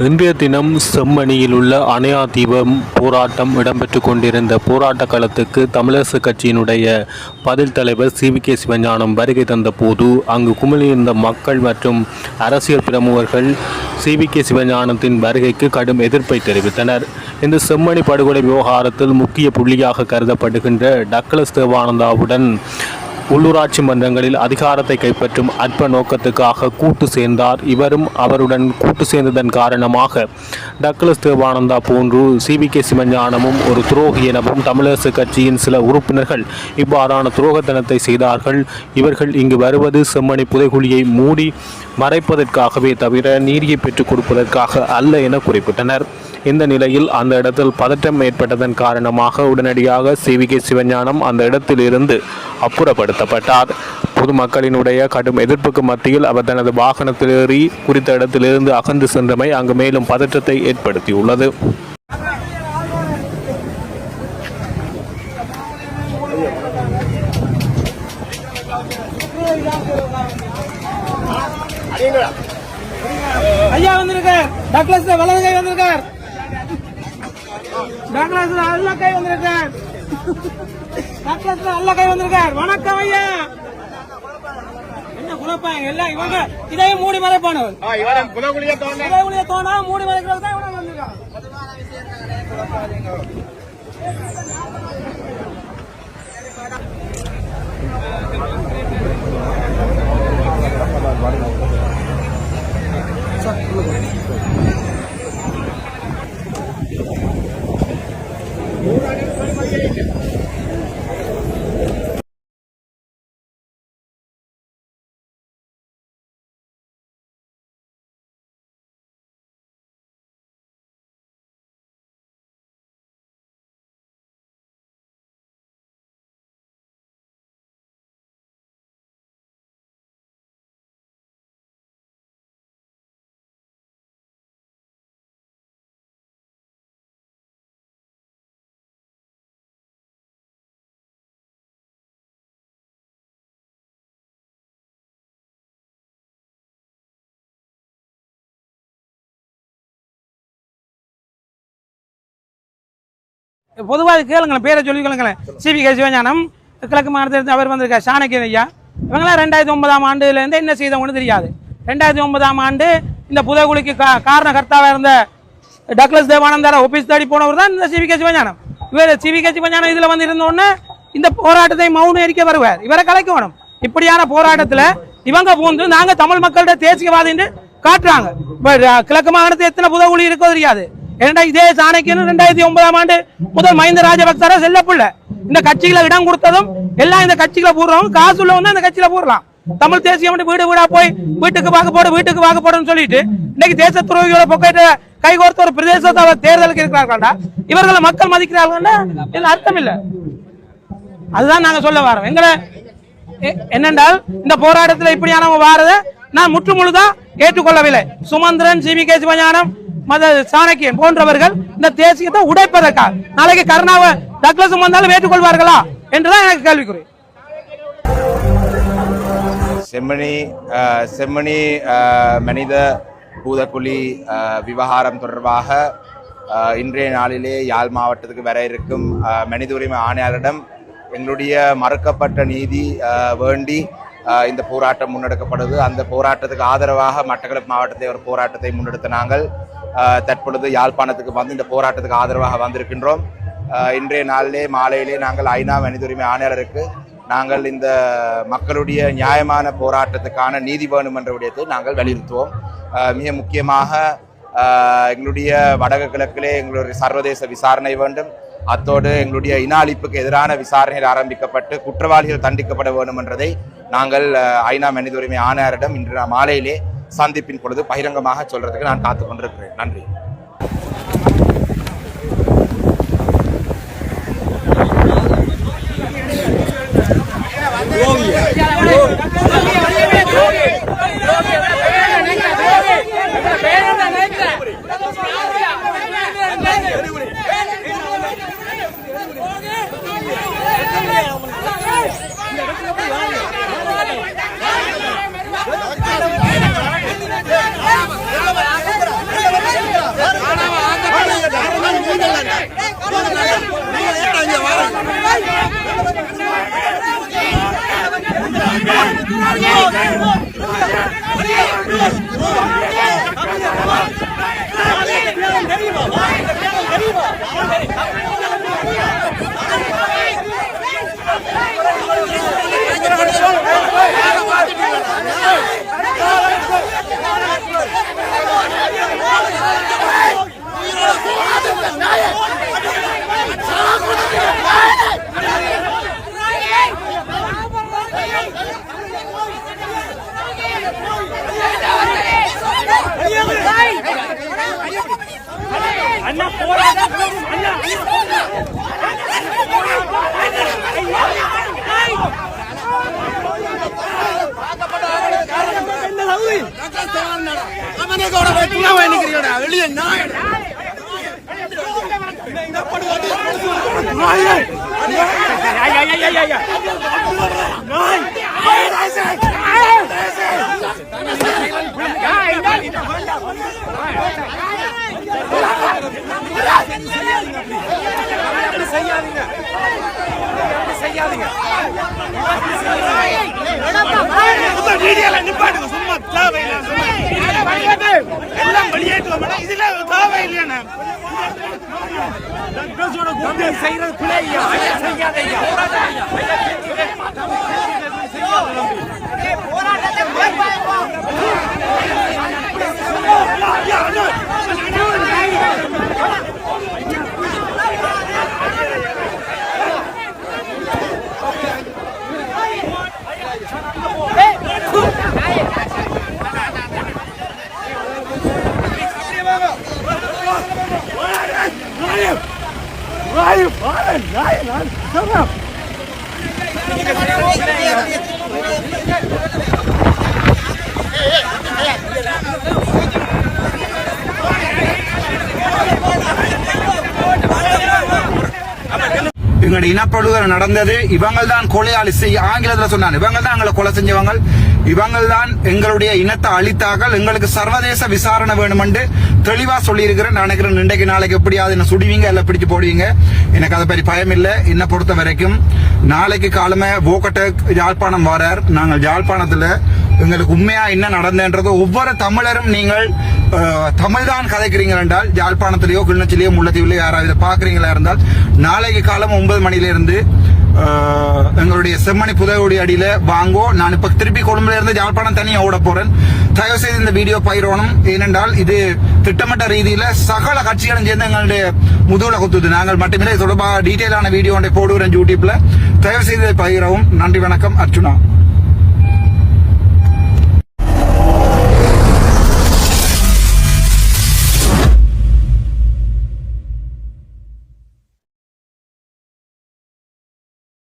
இன்றைய தினம் செம்மணியில் உள்ள அணையா தீபம் போராட்டம் இடம்பெற்றுக் கொண்டிருந்த போராட்ட களத்துக்கு தமிழரசு கட்சியினுடைய பதில் தலைவர் CVK சிவஞானம் வருகை தந்த போது அங்கு குமிழியிருந்த மக்கள் மற்றும் அரசியல் பிரமுகர்கள் CVK சிவஞானத்தின் வருகைக்கு கடும் எதிர்ப்பை தெரிவித்தனர். இந்த செம்மணி படுகொலை விவகாரத்தில் முக்கிய புள்ளியாக கருதப்படுகின்ற டக்ளஸ் தேவானந்தாவுடன் உள்ளூராட்சி மன்றங்களில் அதிகாரத்தை கைப்பற்றும் அற்ப நோக்கத்துக்காக கூட்டு சேர்ந்தார். இவரும் அவருடன் கூட்டு சேர்ந்ததன் காரணமாக டக்ளஸ் தேவானந்தா போன்று CVK சிவஞானமும் ஒரு துரோகி எனவும் தமிழரசு கட்சியின் சில உறுப்பினர்கள் இவ்வாறான துரோகத்தனத்தை செய்தார்கள். இவர்கள் இங்கு வருவது செம்மணி புதைகுழியை மூடி மறைப்பதற்காகவே தவிர நீதியை பெற்றுக் கொடுப்பதற்காக அல்ல என குறிப்பிட்டனர். இந்த நிலையில் அந்த இடத்தில் பதற்றம் ஏற்பட்டதன் காரணமாக உடனடியாக CVK சிவஞானம் அந்த இடத்திலிருந்து அப்புறப்படுத்தப்பட்டார். பொதுமக்களினுடைய கடும் எதிர்ப்புக்கு மத்தியில் அவர் தனது வாகனத்தில் ஏறி குறித்த இடத்திலிருந்து அகன்று சென்றமை அங்கு மேலும் பதற்றத்தை ஏற்படுத்தியுள்ளது. ஐயா வந்திருக்கார், டக்ளஸ் வலது கை வந்திருக்கார், டக்ளஸ் அல்ல கை வந்திருக்கார், டக்ளஸ் அல்ல கை வந்திருக்கார். வணக்கம் ஐயா. என்ன குழப்பாங்க எல்லாம் இவங்க இதையும் மூடி மறைப்பானவர் தோணா மூடி மறைக்கிறது தான் இவங்க வந்திருக்காங்க. பொதுவாக கேளுங்களேன், பேரை சொல்லி கேளுங்களேன். CVK சிவஞானம், கிழக்கு மாநிலத்தில் அவர் வந்திருக்கார். சாணக்கியன் ஐயா, இவங்களாம் 2009ஆம் ஆண்டுலேருந்து என்ன செய்தவங்கன்னு தெரியாது. 2009ஆம் ஆண்டு இந்த புதைகுழிக்கு காரணகர்த்தாவாக இருந்த டக்ளஸ் தேவானந்தார ஆபீஸ் தேடி போனவர் தான் இந்த CVK சிவஞானம். இவர் CVK சிவஞானம் இதில் வந்து இருந்தோடனே இந்த போராட்டத்தை மௌன அறிக்கை வருவார். இவரை கலைக்க வேணும். இப்படியான போராட்டத்தில் இவங்க பூந்து நாங்கள் தமிழ் மக்கள்கிட்ட தேசியவாதின்னு காட்டுறாங்க. கிழக்கு மாகாணத்தில் எத்தனை புதைகுழி இருக்கோ தெரியாது. இதே சாணக்கியன் 2009ஆம் ஆண்டு முதல் மஹிந்த ராஜபக்சர செல்லப்புள்ள இந்த கட்சிகளை இடம் கொடுத்ததும் எல்லாம் இந்த கட்சிகளை போடுறவங்க காசு உள்ளவங்க இந்த கட்சியில போடலாம். தமிழ் தேசியம் வீடு வீடா போய் வீட்டுக்கு வாக்கு போடுன்னு சொல்லிட்டு இன்னைக்கு தேச துரோகியோட பொக்கெட்ட கைகோர்த்த ஒரு பிரதேசத்தை தேர்தலுக்கு இருக்கிறார்களா? இவர்களை மக்கள் மதிக்கிறார்களா? இதுல அர்த்தம் இல்ல. அதுதான் நாங்க சொல்ல வரோம். எங்களை என்னென்றால் இந்த போராட்டத்தில் இப்படியானவங்க வாரத நான் முற்றுமுழுதா ஏற்றுக்கொள்ளவில்லை. சுமந்திரன், CVK சிவஞானம், சாணக்கியன் போன்றவர்கள் இந்த தேசியத்தை உடைப்பதற்காக நாளைக்கு கருணாவை டக்ளஸும் வந்தாலும் ஏற்றுக்கொள்வார்களா என்றுதான் எனக்கு கேள்விக்குறி. செம்மணி மனித பூதக்குழி விவகாரம் தொடர்பாக இன்றைய நாளிலே யாழ் மாவட்டத்துக்கு வர இருக்கும் மனித உரிமை ஆணையாளரிடம் எங்களுடைய மறுக்கப்பட்ட நீதி வேண்டி இந்த போராட்டம் முன்னெடுக்கப்படுது. அந்த போராட்டத்துக்கு ஆதரவாக மட்டக்களப்பு மாவட்டத்தில் ஒரு போராட்டத்தை முன்னெடுத்த நாங்கள் தற்பொழுது யாழ்ப்பாணத்துக்கு வந்து இந்த போராட்டத்துக்கு ஆதரவாக வந்திருக்கின்றோம். இன்றைய நாளிலே மாலையிலே நாங்கள் ஐநா மனித உரிமை ஆணையாளருக்கு நாங்கள் இந்த மக்களுடைய நியாயமான போராட்டத்துக்கான நீதி வேணும் என்ற விடயத்தை நாங்கள் வலியுறுத்துவோம். மிக முக்கியமாக எங்களுடைய வடக்கு கிழக்கிலே எங்களுடைய சர்வதேச விசாரணை வேண்டும். அத்தோடு எங்களுடைய இன அழிப்புக்கு எதிரான விசாரணைகள் ஆரம்பிக்கப்பட்டு குற்றவாளிகள் தண்டிக்கப்பட வேண்டும் என்றதை நாங்கள் ஐநா மனித உரிமை ஆணையரிடம் இன்று மாலையிலே சந்திப்பின் பொழுது பகிரங்கமாக சொல்றதுக்கு நான் காத்துக் கொண்டிருக்கிறேன். நன்றி. Vamos, அண்ணா போராட்டம் அண்ணா வெளியே நிப்பாட்டுங்க சும்மா எல்லாம் வெளியேற்றுவோம் இதுல தேவையில்லையா செய்யறது பிள்ளையா எங்களுடைய இனப்படுகொலை நடந்தது. இவங்கள் தான் கொலையாளி ஆங்கிலத்தில் சொன்னாங்க. இவங்கள் தான் எங்களை கொலை செஞ்சவங்க. இவங்கள் தான் எங்களுடைய இனத்தை அழித்தார்கள். எங்களுக்கு சர்வதேச விசாரணை வேணும் என்று தெளிவா சொல்லி இருக்கிறேன். நினைக்கிறேன் இன்றைக்கு நாளைக்கு எப்படியாவது என்ன சுடுவீங்க இல்ல பிடிச்சு போடுவீங்க. எனக்கு அதை பற்றி பயம் இல்லை. என்ன பொறுத்த வரைக்கும் நாளைக்கு காலமே போக்கட்ட யாழ்ப்பாணம் வரார். நாங்கள் யாழ்ப்பாணத்துல எங்களுக்கு உண்மையா என்ன நடந்தது ஒவ்வொரு தமிழரும் நீங்கள் தமிழ் தான் கதைக்கிறீங்க என்றால் யாழ்ப்பாணத்திலேயோ கிளிநொச்சிலேயோ முல்லைத்தீவுலையோ யாராவது பாக்குறீங்களா இருந்தால் நாளைக்கு காலம் 9 மணியிலிருந்து எங்களுடைய செம்மணி புதைகுடி அடியில வாங்கோ. நான் இப்ப திருப்பி கொழும்புல இருந்து யாழ்ப்பாணம் தனியா ஓட போறேன். தயவு செய்து இந்த வீடியோ பயிரணும். ஏனென்றால் இது திட்டமிட்ட ரீதியில சகல கட்சிகளும் சேர்ந்து எங்களுடைய முதுகுல குத்துது. நாங்கள் மட்டுமே தொடர்பாக டீட்டெயிலான வீடியோ ஒன்றை போடுகிறேன் யூடியூப்ல. தயவு செய்து பயிரவும். நன்றி, வணக்கம். அர்ச்சுனா.